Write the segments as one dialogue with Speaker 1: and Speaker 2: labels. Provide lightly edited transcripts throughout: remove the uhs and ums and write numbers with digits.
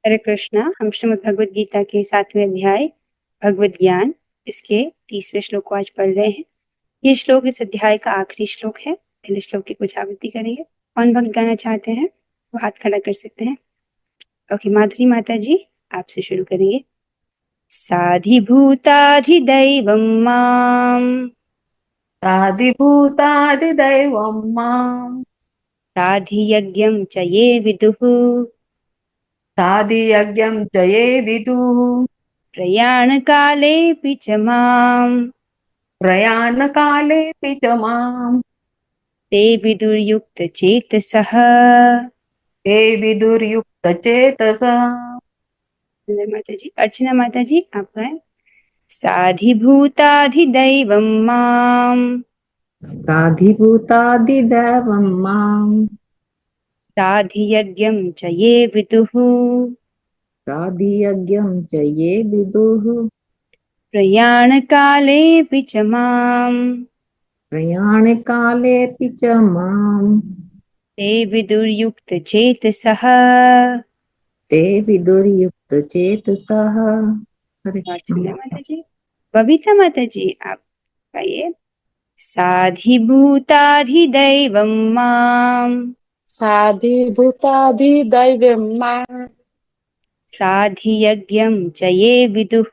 Speaker 1: हरे कृष्णा। हम श्रीमद् भगवद गीता के 7वें अध्याय भगवद ज्ञान इसके 30वें श्लोक को आज पढ़ रहे हैं। ये श्लोक इस अध्याय का आखिरी श्लोक है। पहले श्लोक की कुछ आवृत्ति करेंगे। कौन भक्त गाना चाहते हैं वो हाथ खड़ा कर सकते हैं। ओके, माधुरी माता जी आपसे शुरू करेंगे। साधिभूताधिदैवं मां
Speaker 2: साधिभूतादिदैवं माम्
Speaker 1: साधियज्ञं च ये विदुः
Speaker 2: साधियज्ञं च ये विदुः
Speaker 1: प्रयाणकालेऽपि च मां
Speaker 2: प्रयाणकालेऽपि च माम्
Speaker 1: ते विदुर्युक्तचेतसः।
Speaker 2: ते विदुर्युक्तचेतसः।
Speaker 1: सुंदर माता जी। अर्चना माता जी आप गाएं। साधिभूताधिदैवं मां
Speaker 2: साधिभूतादिदैवं माम्
Speaker 1: साधियज्ञं च ये विदुः
Speaker 2: साधियज्ञं च ये विदुः
Speaker 1: प्रयाणकालेऽपि च मां
Speaker 2: प्रयाणकालेऽपि च माम्
Speaker 1: ते विदुर्युक्तचेतसः।
Speaker 2: ते विदुर्युक्तचेतसः। हरे
Speaker 1: बहुत
Speaker 2: कृष्ण
Speaker 1: सुंदर
Speaker 2: माता।
Speaker 1: माता जी। बबीता माता जी आप गाइए। साधिभूताधिदैवं मां
Speaker 3: साधिभूताधिदैवं मां
Speaker 1: साधियज्ञं च ये विदुः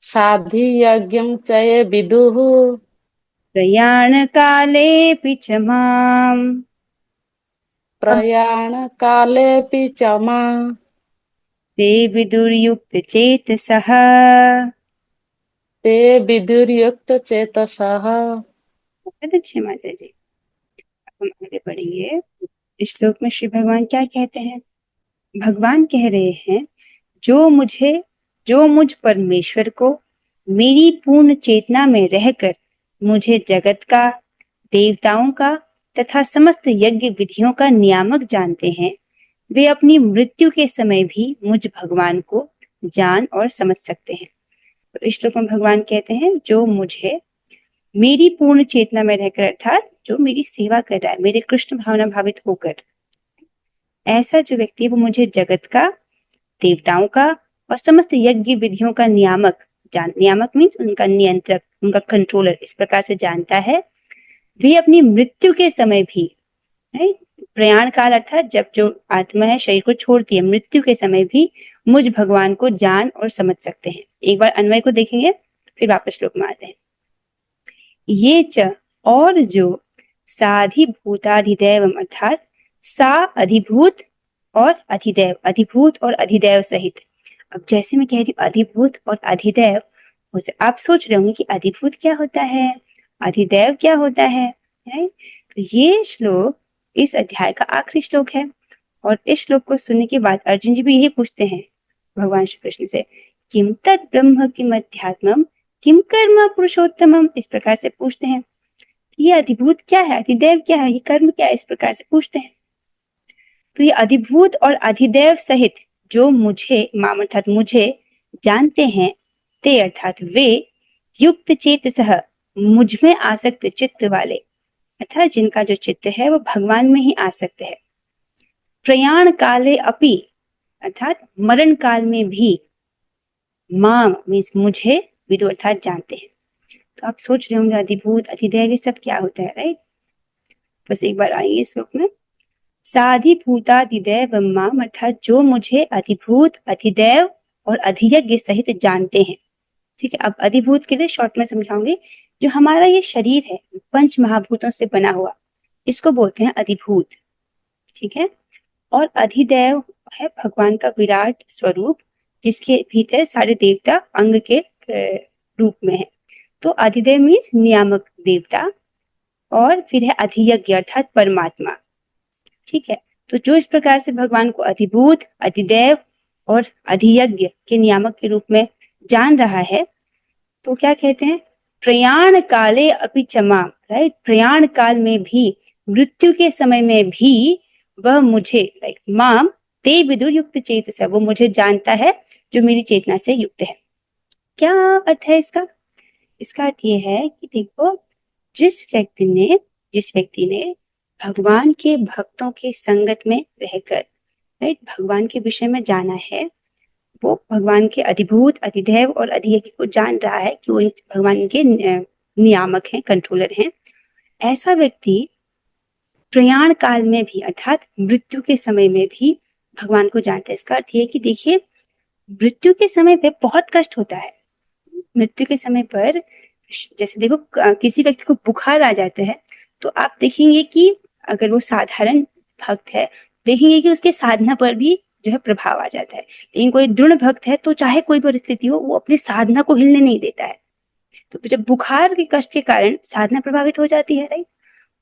Speaker 3: साधियज्ञं च ये विदुः
Speaker 1: प्रयाणकालेऽपि च मां
Speaker 3: प्रयाणकालेऽपि च मां
Speaker 1: ते विदुर्युक्तचेतसः।
Speaker 3: ते विदुर्युक्तचेतसः।
Speaker 1: बहुत अच्छे माता जी। अब हम आगे बढ़ेंगे। इस श्लोक में श्री भगवान क्या कहते हैं। भगवान कह रहे हैं, जो मुझ परमेश्वर को मेरी पूर्ण चेतना में रहकर मुझे जगत का, देवताओं का तथा समस्त यज्ञ विधियों का नियामक जानते हैं, वे अपनी मृत्यु के समय भी मुझ भगवान को जान और समझ सकते हैं। तो इस श्लोक में भगवान कहते हैं, जो मुझे मेरी पूर्ण चेतना में रहकर, अर्थात जो मेरी सेवा कर रहा है, मेरे कृष्ण भावना भावित होकर, ऐसा जो व्यक्ति है वो मुझे जगत का, देवताओं का और समस्त यज्ञ विधियों का नियामक मीन्स उनका नियंत्रक, उनका कंट्रोलर इस प्रकार से जानता है। वे अपनी मृत्यु के समय भी, प्रयाण काल अर्थात जब जो आत्मा है शरीर को छोड़ती है, मृत्यु के समय भी मुझ भगवान को जान और समझ सकते हैं। एक बार अन्वय को देखेंगे फिर वापस श्लोक में आते हैं। ये च और जो साधिभूताधिदैव अर्थात सा अधिभूत और अधिदैव, अधिभूत और अधिदैव सहित। अब जैसे मैं कह रही हूँ अधिभूत और अधिदैव, उसे आप सोच रहे होंगे कि अधिभूत क्या होता है, अधिदैव क्या होता है, तो ये श्लोक इस अध्याय का आखिरी श्लोक है। और इस श्लोक को सुनने के बाद अर्जुन जी भी यही पूछते हैं भगवान श्री कृष्ण से, किम तत् ब्रह्म किम अध्यात्मम किम कर्म पुरुषोत्तमम, इस प्रकार से पूछते हैं। ये अधिभूत क्या है, अधिदैव क्या है, ये कर्म क्या है, इस प्रकार से पूछते हैं। तो ये अधिभूत और अधिदैव सहित जो मुझे माम अर्थात मुझे जानते हैं, ते अर्थात वे, युक्त चेतसः मुझ में आसक्त चित्त वाले, अर्थात जिनका जो चित्त है वो भगवान में ही आसक्त है। प्रयाण काले अपि अर्थात मरण काल में भी, माम मीन्स मुझे, विदु अर्थात जानते हैं। तो आप सोच रहे होंगे अधिभूत अधिदैव ये सब क्या होता है, राइट। बस एक बार आइए इस श्लोक में। साधिभूताधिदैव माम अर्थात जो मुझे अधिभूत अधिदैव और अधियज्ञ सहित जानते हैं। ठीक है, अब अधिभूत के लिए शॉर्ट में समझाऊंगी। जो हमारा ये शरीर है पंच महाभूतों से बना हुआ, इसको बोलते हैं अधिभूत। ठीक है, और अधिदैव है भगवान का विराट स्वरूप, जिसके भीतर सारे देवता अंग के रूप में है। तो अधिदेव मीन्स नियामक देवता, और फिर है अधियज्ञ अर्थात परमात्मा। ठीक है, तो जो इस प्रकार से भगवान को अधिभूत अधिदेव और अधियज्ञ के नियामक के रूप में जान रहा है, तो क्या कहते हैं, प्रयाण काले अपि चमा, राइट, प्रयाण काल में भी, मृत्यु के समय में भी वह मुझे, राइट, माम ते विदुर युक्त चेतस, वो मुझे जानता है जो मेरी चेतना से युक्त है। क्या अर्थ है इसका। इसका अर्थ ये है कि देखो, जिस व्यक्ति ने भगवान के भक्तों के संगत में रहकर, राइट, भगवान के विषय में जाना है, वो भगवान के अधिभूत, अधिदैव और अधियज्ञ को जान रहा है कि वो भगवान के नियामक हैं, कंट्रोलर हैं, ऐसा व्यक्ति प्रयाण काल में भी अर्थात मृत्यु के समय में भी भगवान को जानता है। इसका अर्थ ये है कि देखिए, मृत्यु के समय पे बहुत कष्ट होता है। मृत्यु के समय पर जैसे देखो किसी व्यक्ति को बुखार आ जाता है तो आप देखेंगे कि अगर वो साधारण भक्त है, देखेंगे कि उसके साधना पर भी जो है प्रभाव आ जाता है। लेकिन कोई दृढ़ भक्त है तो चाहे कोई परिस्थिति हो, वो अपनी साधना को हिलने नहीं देता है। तो जब बुखार के कष्ट के कारण साधना प्रभावित हो जाती है, राइट,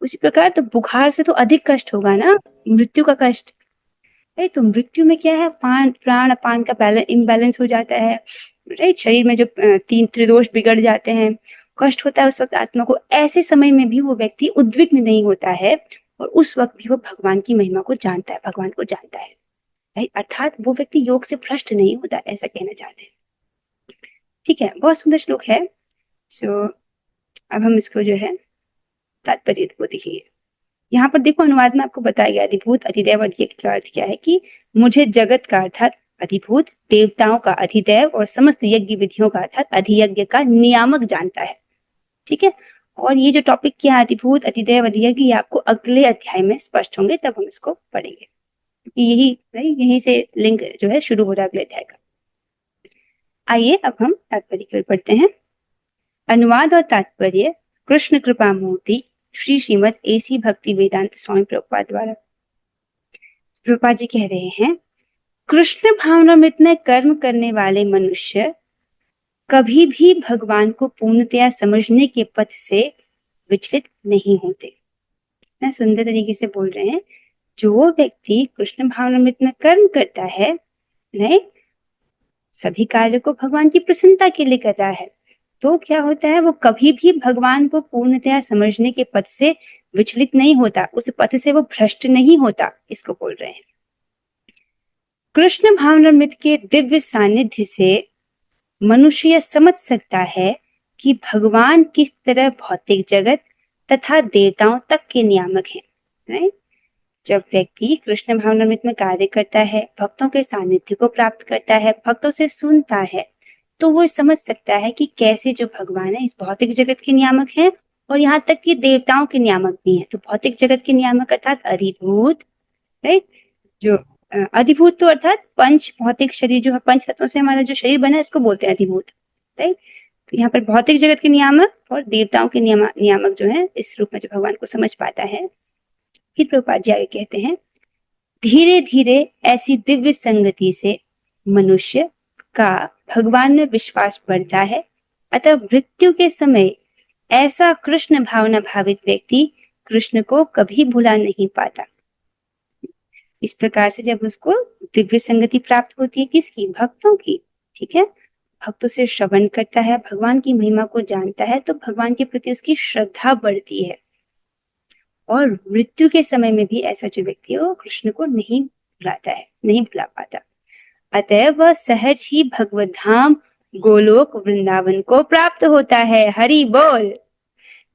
Speaker 1: उसी प्रकार तो बुखार से तो अधिक कष्ट होगा ना मृत्यु का कष्ट। राइट, तो मृत्यु में क्या है, प्राण अपान का बैलेंस इम्बैलेंस हो जाता है। राइट, शरीर में जो तीन त्रिदोष बिगड़ जाते हैं, कष्ट होता है उस वक्त आत्मा को। ऐसे समय में भी वो व्यक्ति उद्विग्न नहीं होता है और उस वक्त भी वो भगवान की महिमा को जानता है, भगवान को जानता है। राइट, अर्थात वो व्यक्ति योग से भ्रष्ट नहीं होता, ऐसा कहना चाहते हैं। ठीक है, बहुत सुंदर श्लोक है। सो अब हम इसको जो है तात्पर्य को देखिए। यहाँ पर देखो अनुवाद में आपको बताया गया अधिभूत अधिदैव अधियज्ञ का अर्थ क्या है कि मुझे जगत का अर्थात अधिभूत, देवताओं का अधिदैव और समस्त यज्ञ विधियों का अर्थात अधियज्ञ का नियामक जानता है। ठीक है, और ये जो टॉपिक क्या है अधिभूत अधिदैव अधियज्ञ, ये आपको अगले अध्याय में स्पष्ट होंगे, तब हम इसको पढ़ेंगे, क्योंकि यही से लिंक जो है शुरू हो रहा है अगले अध्याय का। आइए अब हम तात्पर्य की ओर पढ़ते हैं। अनुवाद और तात्पर्य कृष्ण कृपा मूर्ति श्री श्रीमद एसी भक्ति वेदांत स्वामी प्रभुपाद द्वारा। प्रभुपाद जी कह रहे हैं, कृष्ण भावनामृत में कर्म करने वाले मनुष्य कभी भी भगवान को पूर्णतया समझने के पथ से विचलित नहीं होते। ना सुंदर तरीके से बोल रहे हैं, जो व्यक्ति कृष्ण भावनामृत में कर्म करता है, नहीं, सभी कार्य को भगवान की प्रसन्नता के लिए कर रहा है, तो क्या होता है, वो कभी भी भगवान को पूर्णतया समझने के पथ से विचलित नहीं होता, उस पथ से वो भ्रष्ट नहीं होता, इसको बोल रहे हैं। कृष्ण भावनामृत के दिव्य सानिध्य से मनुष्य समझ सकता है कि भगवान किस तरह भौतिक जगत तथा देवताओं तक के नियामक हैं। राइट, जब व्यक्ति कृष्ण भावनामृत में कार्य करता है, भक्तों के सानिध्य को प्राप्त करता है, भक्तों से सुनता है, तो वो समझ सकता है कि कैसे जो भगवान है इस भौतिक जगत के नियामक हैं और यहाँ तक कि देवताओं के नियामक भी हैं। तो भौतिक जगत के नियामक अर्थात अधिभूत, राइट, जो अधिभूत तो अर्थात पंच भौतिक शरीर जो है, पंच तत्वों से हमारा जो शरीर बना है इसको बोलते हैं अधिभूत। राइट, तो यहाँ पर भौतिक जगत के नियामक और देवताओं के नियामक जो है, इस रूप में जो भगवान को समझ पाता है। फिर प्रभुपाद जी आगे कहते हैं, धीरे धीरे ऐसी दिव्य संगति से मनुष्य का भगवान में विश्वास बढ़ता है, अतः मृत्यु के समय ऐसा कृष्ण भावना भावित व्यक्ति कृष्ण को कभी भुला नहीं पाता। इस प्रकार से जब उसको दिव्य संगति प्राप्त होती है, किसकी, भक्तों की, ठीक है, भक्तों से श्रवण करता है, भगवान की महिमा को जानता है, तो भगवान के प्रति उसकी श्रद्धा बढ़ती है और मृत्यु के समय में भी ऐसा जो व्यक्ति है वो कृष्ण को नहीं भुलाता है, नहीं भुला पाता। अतः वह सहज ही भगवत धाम गोलोक वृंदावन को प्राप्त होता है। हरि बोल।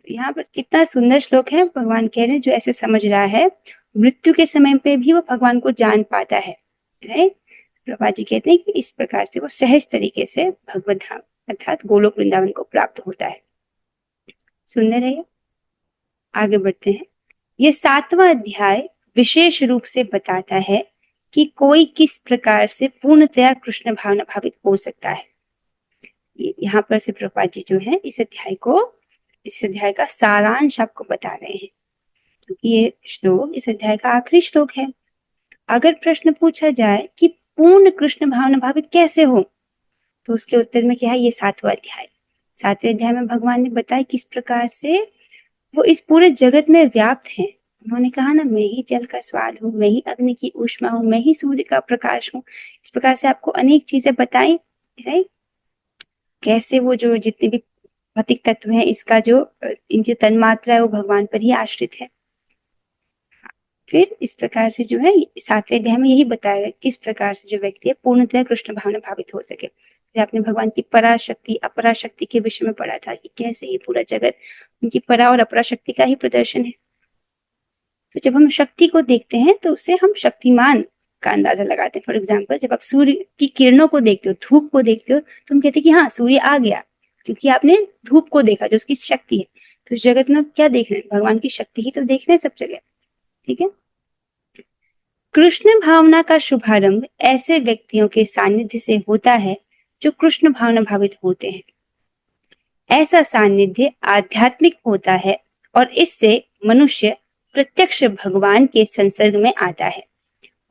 Speaker 1: यहाँ पर कितना सुंदर श्लोक है। भगवान कह रहे हैं जो ऐसे समझ रहा है मृत्यु के समय पे भी वो भगवान को जान पाता है। राइट, प्रभुपाद जी कहते हैं कि इस प्रकार से वो सहज तरीके से भगवत धाम अर्थात गोलोक वृंदावन को प्राप्त होता है। सुंदर है। आगे बढ़ते हैं। यह 7वां अध्याय विशेष रूप से बताता है कि कोई किस प्रकार से पूर्णतया कृष्ण भावना भावित हो सकता है। यहाँ पर से प्रभुपाद जी जो है इस अध्याय का सारांश आपको बता रहे हैं, क्योंकि ये श्लोक इस अध्याय का आखिरी श्लोक है। अगर प्रश्न पूछा जाए कि पूर्ण कृष्ण भावना भावित कैसे हो, तो उसके उत्तर में क्या है, ये 7वां अध्याय। 7वें अध्याय में भगवान ने बताया किस प्रकार से वो इस पूरे जगत में व्याप्त हैं। उन्होंने कहा ना, मैं ही जल का स्वाद हूँ, मैं ही अग्नि की ऊष्मा हूँ, मैं ही सूर्य का प्रकाश हूँ। इस प्रकार से आपको अनेक चीजें बताई। राइट, कैसे वो जो जितने भी भौतिक तत्व हैं, इसका जो इनकी तन्मात्रा है वो भगवान पर ही आश्रित है। फिर इस प्रकार से जो है 7वें अध्याय में यही बताया किस प्रकार से जो व्यक्ति है पूर्णतः कृष्ण भावना भावित हो सके। फिर आपने भगवान की पराशक्ति अपराशक्ति के विषय में पढ़ा था कि कैसे ये पूरा जगत उनकी परा और अपराशक्ति का ही प्रदर्शन है। तो जब हम शक्ति को देखते हैं तो उसे हम शक्तिमान का अंदाजा लगाते हैं। फॉर एग्जाम्पल, जब आप सूर्य की किरणों को देखते हो, धूप को देखते हो, तो हम कहते हैं कि हाँ सूर्य आ गया, क्योंकि आपने धूप को देखा जो उसकी शक्ति है। तो इस जगत में आप क्या देख रहे हैं? भगवान की शक्ति ही तो देख रहे हैं सब जगह। ठीक है। कृष्ण भावना का शुभारंभ ऐसे व्यक्तियों के सानिध्य से होता है जो कृष्ण भावना भावित होते हैं। ऐसा सानिध्य आध्यात्मिक होता है और इससे मनुष्य प्रत्यक्ष भगवान के संसर्ग में आता है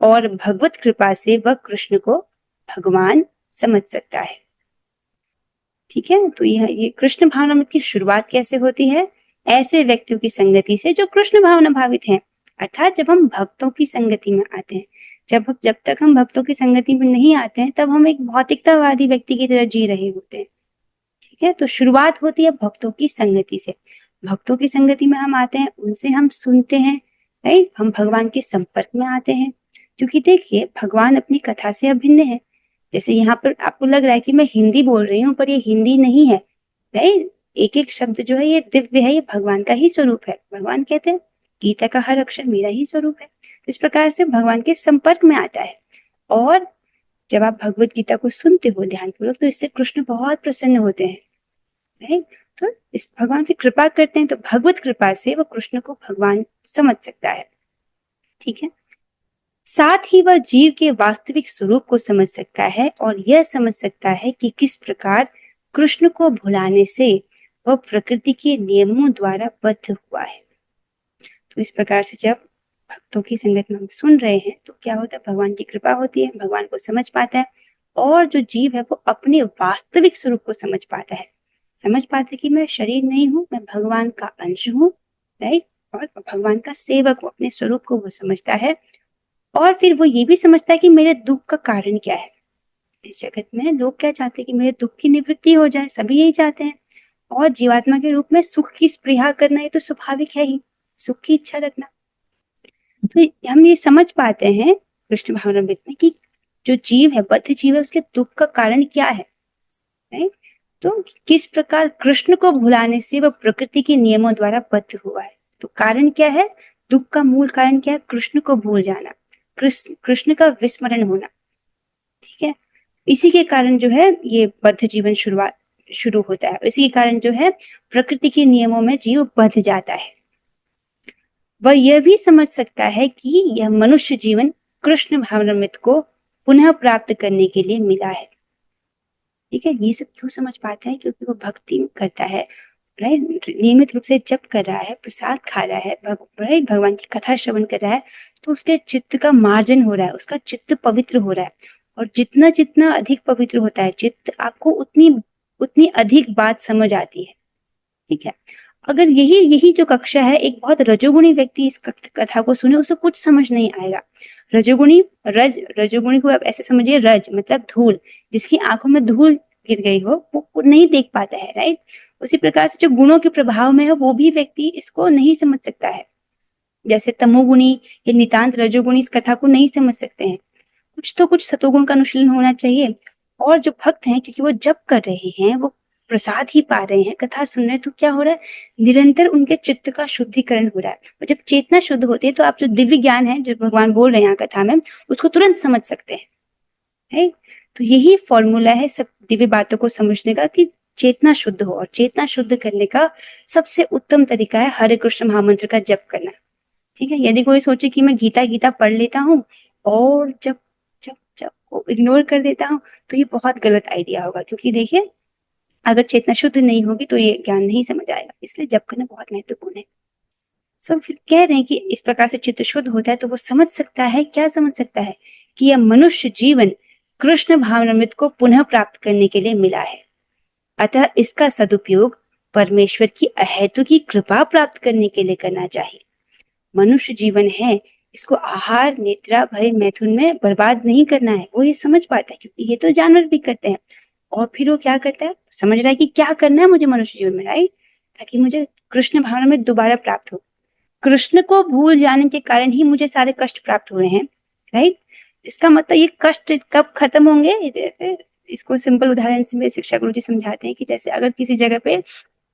Speaker 1: और भगवत कृपा से वह कृष्ण को भगवान समझ सकता है। ठीक है। तो ये कृष्ण भावनामृत की शुरुआत कैसे होती है? ऐसे व्यक्तियों की संगति से जो कृष्ण भावना भावित हैं, अर्थात जब हम भक्तों की संगति में आते हैं। जब तक हम भक्तों की संगति में नहीं आते हैं, तब हम एक भौतिकतावादी व्यक्ति की तरह जी रहे होते हैं। ठीक है। तो शुरुआत होती है भक्तों की संगति से। भक्तों की संगति में हम आते हैं, उनसे हम सुनते हैं, राइट। हम भगवान के संपर्क में आते हैं, क्योंकि देखिए भगवान अपनी कथा से अभिन्न है। जैसे यहाँ पर आपको लग रहा है कि मैं हिंदी बोल रही हूँ, पर ये हिंदी नहीं है, राइट। एक एक शब्द जो है ये दिव्य है, ये भगवान का ही स्वरूप है। भगवान कहते हैं गीता का हर अक्षर मेरा ही स्वरूप है। इस प्रकार से भगवान के संपर्क में आता है। और जब आप भगवत गीता को सुनते हो ध्यानपूर्वक, तो इससे कृष्ण बहुत प्रसन्न होते हैं, राइट। तो इस भगवान से कृपा करते हैं, तो भगवत कृपा से वो कृष्ण को भगवान समझ सकता है। ठीक है। साथ ही वह जीव के वास्तविक स्वरूप को समझ सकता है और यह समझ सकता है कि किस प्रकार कृष्ण को भुलाने से वह प्रकृति के नियमों द्वारा बद्ध हुआ है। तो इस प्रकार से जब भक्तों की संगत में हम सुन रहे हैं, तो क्या होता है? भगवान की कृपा होती है, भगवान को समझ पाता है, और जो जीव है वो अपने वास्तविक स्वरूप को समझ पाता है। समझ पाता है कि मैं शरीर नहीं हूँ, मैं भगवान का अंश हूँ, राइट। और भगवान का सेवक हूँ, अपने स्वरूप को वो समझता है। और फिर वो ये भी समझता है कि मेरे दुख का कारण क्या है। इस जगत में लोग क्या चाहते हैं? कि मेरे दुख की निवृत्ति हो जाए, सभी यही चाहते हैं। और जीवात्मा के रूप में सुख की स्पृहा करना ये तो स्वाभाविक है ही, सुख की इच्छा रखना। तो हम ये समझ पाते हैं कृष्ण भावनामृत में कि जो जीव है, बद्ध जीव है, उसके दुख का कारण क्या है, राइट। तो किस प्रकार कृष्ण को भुलाने से वह प्रकृति के नियमों द्वारा बद्ध हुआ है। तो कारण क्या है? दुख का मूल कारण क्या है? कृष्ण को भूल जाना, कृष्ण का विस्मरण होना। ठीक है। इसी के कारण जो है ये बद्ध जीवन शुरू होता है। इसी के कारण जो है प्रकृति के नियमों में जीव बद्ध जाता है। वह यह भी समझ सकता है कि यह मनुष्य जीवन कृष्ण भावनामृत को पुनः प्राप्त करने के लिए मिला है। ठीक है। ये सब क्यों समझ पाता है? क्योंकि वो भक्ति करता है, राइट। नियमित रूप से जप कर रहा है, प्रसाद खा रहा है, राइट, भगवान की कथा श्रवण कर रहा है, तो उसके चित्त का मार्जन हो रहा है, उसका चित्त पवित्र हो रहा है। और जितना जितना अधिक पवित्र होता है चित्त, आपको उतनी अधिक बात समझ आती है। ठीक है। अगर यही जो कक्षा है, एक बहुत रजोगुणी व्यक्ति इस कथा को सुने, उसे कुछ समझ नहीं आएगा। रजोगुणी को आप ऐसे समझिए, रज मतलब धूल, जिसकी आंखों में धूल गिर गई हो, वो नहीं देख पाता है, राइट। उसी प्रकार से जो गुणों के प्रभाव में है, वो भी व्यक्ति इसको नहीं समझ सकता है। जैसे तमोगुणी या नितांत रजोगुणी इस कथा को नहीं समझ सकते हैं। कुछ सतोगुण का अनुशीलन होना चाहिए। और जो भक्त हैं, क्योंकि वो जप कर रहे हैं, वो प्रसाद ही पा रहे हैं, कथा सुन रहे हैं, तो क्या हो रहा है? निरंतर उनके चित्त का शुद्धिकरण हो रहा है। और जब चेतना शुद्ध होती है, तो आप जो दिव्य ज्ञान है जो भगवान बोल रहे हैं यहाँ कथा में, उसको तुरंत समझ सकते हैं, है। तो यही फॉर्मूला है सब दिव्य बातों को समझने का, कि चेतना शुद्ध हो। और चेतना शुद्ध करने का सबसे उत्तम तरीका है हरे कृष्ण महामंत्र का जप करना। ठीक है। यदि कोई सोचे कि मैं गीता पढ़ लेता हूँ और जब जब जब को इग्नोर कर देता हूँ, तो ये बहुत गलत आइडिया होगा। क्योंकि देखिए, अगर चेतना शुद्ध नहीं होगी तो ये ज्ञान नहीं समझ आएगा। इसलिए जप करना बहुत महत्वपूर्ण है। सो फिर कह रहे हैं कि इस प्रकार से चित्त शुद्ध होता है, तो वो समझ सकता है, क्या समझ सकता है? कि यह मनुष्य जीवन कृष्ण भावनामृत को पुनः प्राप्त करने के लिए मिला है, अतः इसका सदुपयोग परमेश्वर की अहेतुकी कृपा प्राप्त करने के लिए करना चाहिए। मनुष्य जीवन है, इसको आहार, निद्रा, भय, मैथुन में बर्बाद नहीं करना है। वो ये समझ पाता है, क्योंकि ये तो जानवर भी करते हैं। और फिर वो क्या करता है? समझ रहा है कि क्या करना है मुझे मनुष्य जीवन में, राइट, ताकि मुझे कृष्ण भावना में दोबारा प्राप्त हो। कृष्ण को भूल जाने के कारण ही मुझे सारे कष्ट प्राप्त हुए हैं, राइट। इसका मतलब ये कष्ट कब खत्म होंगे? जैसे इसको सिंपल उदाहरण से मेरे शिक्षा गुरु जी समझाते हैं कि जैसे अगर किसी जगह पे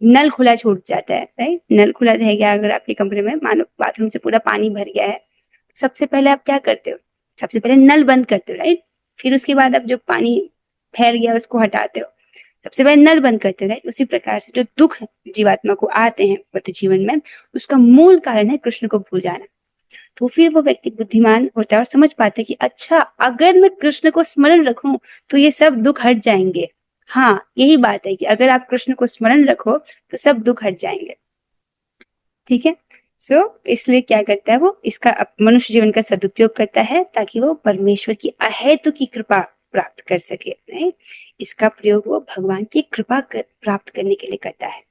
Speaker 1: नल खुला छूट जाता है, राइट, नल खुला रह गया अगर आपके कमरे में, मानो बाथरूम से पूरा पानी भर गया है, तो सबसे पहले आप क्या करते हो? सबसे पहले नल बंद करते हो, राइट? फिर उसके बाद अब जो पानी फैल गया उसको हटाते हो, सबसे पहले नल बंद करते हो, राइट? उसी प्रकार से जो दुख जीवात्मा को आते हैं प्रति जीवन में, उसका मूल कारण है कृष्ण को भूल जाना। तो फिर वो व्यक्ति बुद्धिमान होता है और समझ पाता है कि अच्छा, अगर मैं कृष्ण को स्मरण रखूं तो ये सब दुख हट जाएंगे। हाँ, यही बात है कि अगर आप कृष्ण को स्मरण रखो तो सब दुख हट जाएंगे। ठीक है। सो इसलिए क्या करता है वो, इसका मनुष्य जीवन का सदुपयोग करता है ताकि वो परमेश्वर की अहेतु की कृपा प्राप्त कर सके, राइट? इसका प्रयोग वो भगवान की कृपा प्राप्त करने के लिए करता है।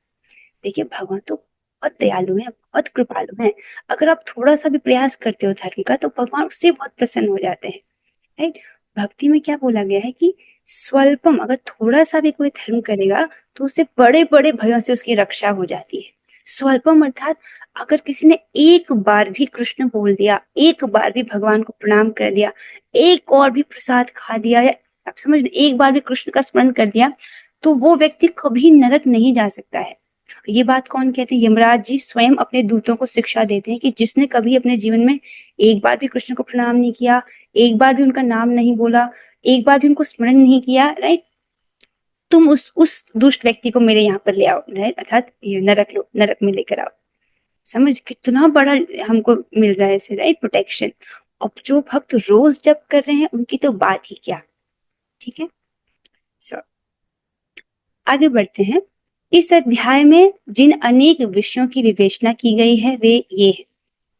Speaker 1: देखिए, भगवान तो बहुत दयालु है, बहुत कृपालु है। अगर आप थोड़ा सा भी प्रयास करते हो धर्म का तो भगवान उससे बहुत प्रसन्न हो जाते हैं, राइट? भक्ति में क्या बोला गया है कि स्वल्पम, अगर थोड़ा सा भी कोई धर्म करेगा तो उससे बड़े बड़े भयों से उसकी रक्षा हो जाती है। स्वल्पम अर्थात अगर किसी ने एक बार भी कृष्ण बोल दिया, एक बार भी भगवान को प्रणाम कर दिया, एक और भी प्रसाद खा दिया, या आप समझ रहे, एक बार भी कृष्ण का स्मरण कर दिया, तो वो व्यक्ति कभी नरक नहीं जा सकता है। ये बात कौन कहते हैं? यमराज जी स्वयं अपने दूतों को शिक्षा देते हैं कि जिसने कभी अपने जीवन में एक बार भी कृष्ण को प्रणाम नहीं किया, एक बार भी उनका नाम नहीं बोला, एक बार भी उनको स्मरण नहीं किया, राइट, तुम उस दुष्ट व्यक्ति को मेरे यहाँ पर ले आओ, राइट? अर्थात ये नरक में लेकर आओ। समझ कितना बड़ा हमको मिल रहा है इससे, राइट, प्रोटेक्शन। अब जो भक्त रोज जप कर रहे हैं उनकी तो बात ही क्या। ठीक है। so, आगे बढ़ते हैं। इस अध्याय में जिन अनेक विषयों की विवेचना की गई है वे ये है।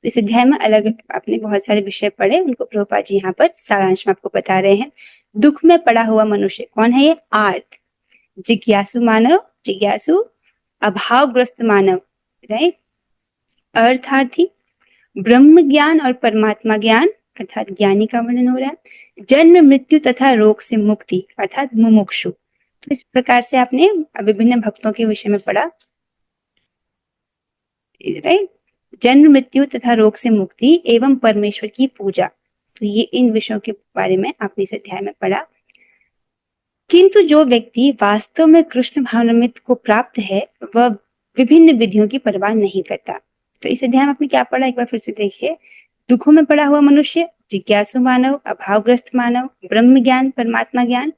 Speaker 1: इस अध्याय में अलग आपने बहुत सारे विषय पढ़े, उनको प्रभुपाद जी यहाँ पर सारांश में आपको बता रहे हैं। दुख में पड़ा हुआ मनुष्य कौन है? ये आर्त, जिज्ञासु मानव, जिज्ञासु, अभावग्रस्त मानव, राइट, अर्थार्थी, ब्रह्म ज्ञान और परमात्मा ज्ञान अर्थात ज्ञानी का वर्णन हो रहा है, जन्म मृत्यु तथा रोग से मुक्ति अर्थात मुमुक्षु। तो इस प्रकार से आपने विभिन्न भक्तों के विषय में पढ़ा, राइट, जन्म मृत्यु तथा रोग से मुक्ति एवं परमेश्वर की पूजा। तो ये इन विषयों के बारे में आपने इस अध्याय में पढ़ा। किंतु जो व्यक्ति वास्तव में कृष्ण भावनामृत को प्राप्त है वह विभिन्न विधियों की परवाह नहीं करता। तो इस अध्याय में आपने क्या पढ़ा, एक बार फिर से देखिए। दुखों में पड़ा हुआ मनुष्य, जिज्ञासु मानव, अभावग्रस्त मानव, ब्रह्म ज्ञान, परमात्मा ज्ञान,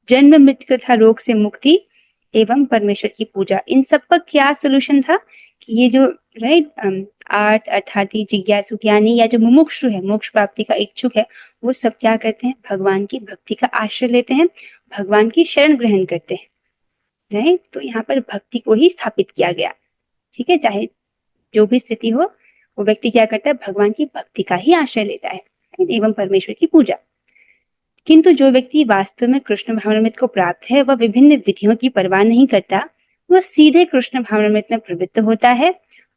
Speaker 1: जन्म मृत्यु तथा रोग से मुक्ति एवं परमेश्वर की पूजा। इन सब का क्या सोल्यूशन था कि ये जो राइट आर्ट अर्थार्थी, जिज्ञासु, ज्ञानी या जो मुमुक्षु है, मोक्ष प्राप्ति का इच्छुक है, वो सब क्या करते हैं? भगवान की भक्ति का आश्रय लेते हैं, भगवान की शरण ग्रहण करते हैं, राइट। तो यहाँ पर भक्ति को ही स्थापित किया गया। ठीक है, चाहे जो भी स्थिति हो वो व्यक्ति क्या करता है? भगवान की भक्ति का ही आश्रय लेता है एवं परमेश्वर की पूजा। किंतु जो व्यक्ति वास्तव में कृष्ण भावनामृत को प्राप्त है वह विभिन्न विधियों की परवाह नहीं करता, वह सीधे कृष्ण भावनामृत में प्रवृत्त होता है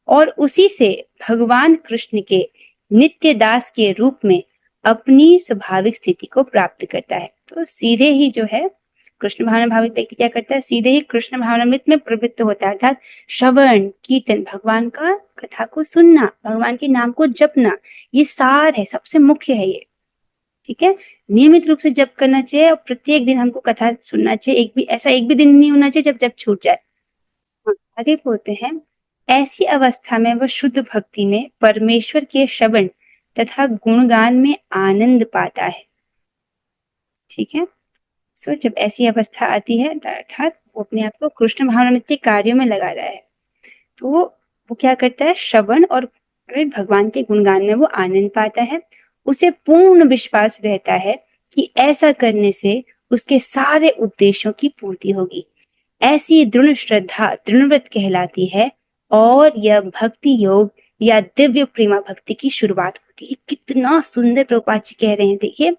Speaker 1: और उसी से भगवान कृष्ण के नित्य दास के रूप में अपनी स्वाभाविक स्थिति को प्राप्त करता है। तो सीधे ही जो है कृष्ण भावना भावित व्यक्ति क्या करता है? सीधे ही कृष्ण भावनामृत में प्रवृत्त होता है, अर्थात श्रवण कीर्तन, भगवान का कथा को सुनना, भगवान के नाम को जपना, ये सार है, सबसे मुख्य है ये। ठीक है, नियमित रूप से जप करना चाहिए और प्रत्येक दिन हमको कथा सुनना चाहिए। एक भी दिन नहीं होना चाहिए जब जप छूट जाए। आगे बोलते हैं, ऐसी अवस्था में वह शुद्ध भक्ति में परमेश्वर के श्रवण तथा गुणगान में आनंद पाता है। ठीक है, सो जब ऐसी अवस्था आती है अर्थात वो अपने आप को कृष्ण भावनामृत के कार्यों में लगा रहा है, तो वो क्या करता है? श्रवण और भगवान के गुणगान में वो आनंद पाता है। उसे पूर्ण विश्वास रहता है कि ऐसा करने से उसके सारे उद्देश्यों की पूर्ति होगी। ऐसी दृढ़ श्रद्धा दृढ़व्रत कहलाती है और यह भक्ति योग या दिव्य प्रेमा भक्ति की शुरुआत होती है। कितना सुंदर प्रभुपाद जी कह रहे हैं। देखिए,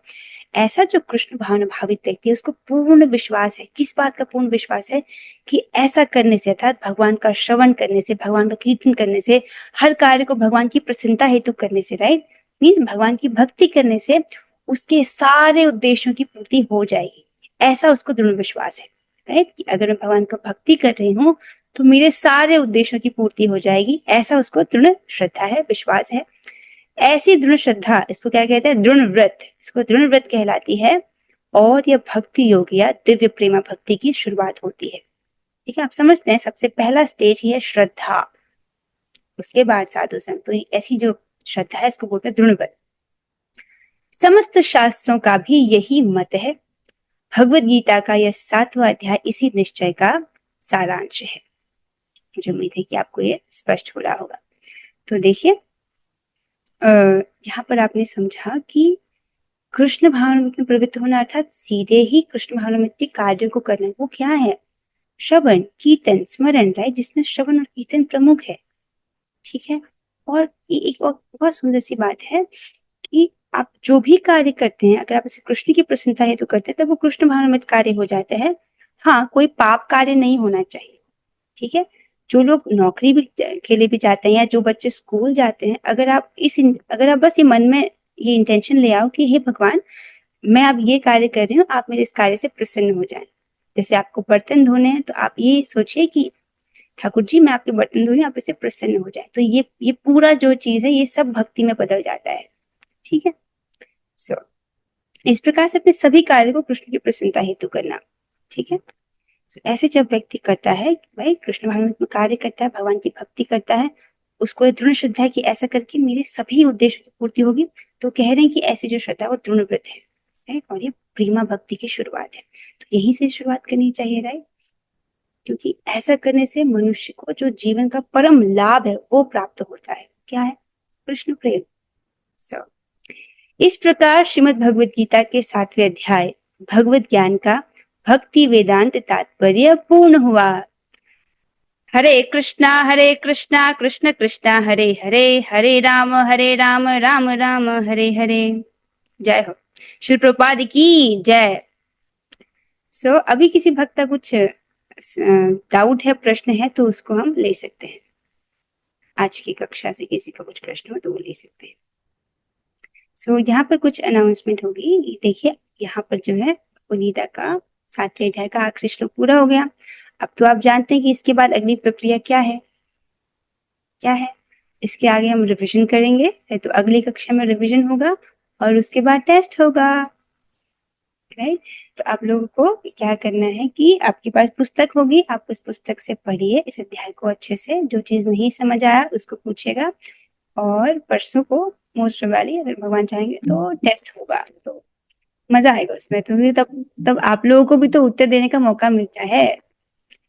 Speaker 1: ऐसा जो कृष्ण भावना भावित व्यक्ति है उसको पूर्ण विश्वास है। किस बात का पूर्ण विश्वास है? कि ऐसा करने से अर्थात भगवान का श्रवण करने से, भगवान का कीर्तन करने से, हर कार्य को भगवान की प्रसन्नता हेतु करने से, राइट, मीन्स भगवान की भक्ति करने से उसके सारे उद्देश्यों की पूर्ति हो जाएगी। ऐसा उसको दृढ़ विश्वास है, राइट, कि अगर मैं भगवान का भक्ति कर रही हूँ तो मेरे सारे उद्देश्यों की पूर्ति हो जाएगी। ऐसा उसको दृढ़ श्रद्धा है, विश्वास है। ऐसी दृढ़ श्रद्धा, इसको क्या कहते हैं? दृढ़ व्रत, इसको दृढ़ व्रत कहलाती है और यह भक्ति योग या दिव्य प्रेमा भक्ति की शुरुआत होती है। ठीक है, आप समझते हैं, सबसे पहला स्टेज ही है श्रद्धा, उसके बाद साधु संत। तो ऐसी जो श्रद्धा है इसको बोलते हैं दृढ़ व्रत। समस्त शास्त्रों का भी यही मत है। भगवत गीता का यह 7वां अध्याय इसी निश्चय का सारांश है। मुझे उम्मीद है कि आपको ये स्पष्ट हो रहा होगा। तो देखिए यहाँ पर आपने समझा कि कृष्ण भावनामृत में प्रवृत्त होना अर्थात सीधे ही कृष्ण भावनामृत के कार्य को करना। वो क्या है? श्रवण, कीर्तन, स्मरण, राइट, जिसमें श्रवण और कीर्तन प्रमुख है। ठीक है। और एक और बहुत सुंदर सी बात है कि आप जो भी कार्य करते हैं, अगर आप उसे कृष्ण की प्रसन्नता हेतु करते हैं, तब वो कृष्ण भावनामृत कार्य हो जाता है। हाँ, कोई पाप कार्य नहीं होना चाहिए। ठीक है। जो लोग नौकरी भी के लिए भी जाते हैं या जो बच्चे स्कूल जाते हैं, अगर आप बस ये मन में ये इंटेंशन ले आओ कि हे भगवान, मैं अब ये कार्य कर रही हूँ, आप मेरे इस कार्य से प्रसन्न हो जाएं। जैसे आपको बर्तन धोने हैं, तो आप ये सोचिए कि ठाकुर जी, मैं आपके बर्तन धो रही हूँ, आप इससे प्रसन्न हो जाए। तो ये पूरा जो चीज है, ये सब भक्ति में बदल जाता है। ठीक है। सो इस प्रकार से अपने सभी कार्य को कृष्ण की प्रसन्नता हेतु करना। ठीक है। ऐसे जब व्यक्ति करता है, भाई कृष्ण भावनामृत में कार्य करता है, भगवान की भक्ति करता है, उसको ये दृढ़ श्रद्धा है कि ऐसा करके मेरे सभी उद्देश्यों की पूर्ति होगी। तो कह रहे हैं कि ऐसी जो श्रद्धा है वो दृढ़ व्रत है, राइट, और ये प्रेमा भक्ति की शुरुआत है। तो यहीं से शुरुआत करनी चाहिए, राइट, क्योंकि ऐसा करने से मनुष्य को जो जीवन का परम लाभ है वो प्राप्त होता है। क्या है? कृष्ण प्रेम। सो इस प्रकार श्रीमद् भगवद गीता के 7वें अध्याय भगवत ज्ञान का भक्ति वेदांत तात्पर्य पूर्ण हुआ। हरे कृष्णा कृष्ण कृष्णा हरे हरे, हरे राम राम राम हरे हरे। जय हो। श्री प्रभुपाद की जय। सो अभी किसी भक्त का कुछ डाउट है, प्रश्न है, तो उसको हम ले सकते हैं। आज की कक्षा से किसी का कुछ प्रश्न हो तो वो ले सकते हैं। सो यहाँ पर कुछ अनाउंसमेंट होगी। देखिए यहाँ पर जो है गीता का 7वें अध्याय का आखिरी श्लोक पूरा हो गया। अब तो आप जानते हैं कि इसके बाद अगली प्रक्रिया क्या है। क्या है? इसके आगे हम रिवीजन करेंगे, तो अगली कक्षा में रिवीजन होगा और उसके बाद टेस्ट होगा, राइट। तो आप लोगों को क्या करना है कि आपके पास पुस्तक होगी, आप उस पुस्तक से पढ़िए इस अध्याय को अच्छे से। जो चीज नहीं समझ आया उसको पूछिएगा, और परसों को मोस्ट प्रोबेबली अगर भगवान चाहेंगे तो टेस्ट होगा, तो मजा आएगा उसमें। तो तब आप लोगों को भी तो उत्तर देने का मौका मिलता है।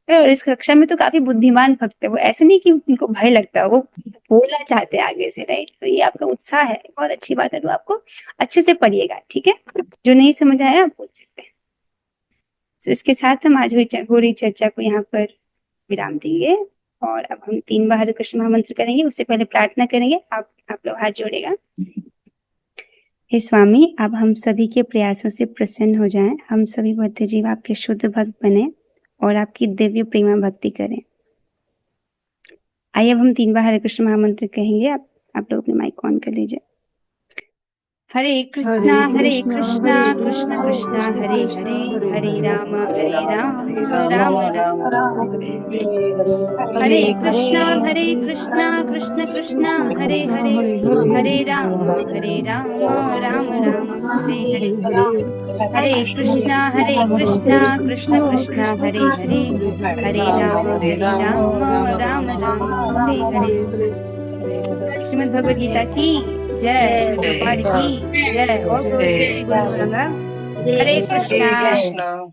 Speaker 1: और इस कक्षा में तो काफी बुद्धिमान भक्त है, वो ऐसे नहीं कि उनको भय लगता है, वो बोलना चाहते हैं आगे से, राइट। तो ये आपका उत्साह है, बहुत अच्छी बात है। तो आपको अच्छे से पढ़िएगा, ठीक है। जो नहीं समझ आया आप पूछ सकते हैं। तो इसके साथ हम आज हो रही चर्चा को यहाँ पर विराम देंगे, और अब हम 3 बार हरे कृष्ण महामंत्र करेंगे। उससे पहले प्रार्थना करेंगे। आप लोग हाथ जोड़ेगा। हे स्वामी, अब हम सभी के प्रयासों से प्रसन्न हो जाएं। हम सभी बद्ध जीव आपके शुद्ध भक्त बने और आपकी दिव्य प्रेमा भक्ति करें। आइए अब हम 3 बार हरे कृष्ण महामंत्र कहेंगे। आप लोग अपने माइक ऑन कर लीजिए। हरे कृष्णा कृष्ण कृष्णा हरे हरे, हरे राम राम राम हरे हरे। हरे कृष्णा कृष्ण कृष्ण हरे हरे, हरे राम राम राम हरे हरे। हरे कृष्णा कृष्ण कृष्ण हरे हरे, हरे राम राम राम हरे हरे। श्रीमद् भगवद गीता की जय, श्री प्रभुपाद की जय। और हरे कृष्णा।
Speaker 3: कृष्ण।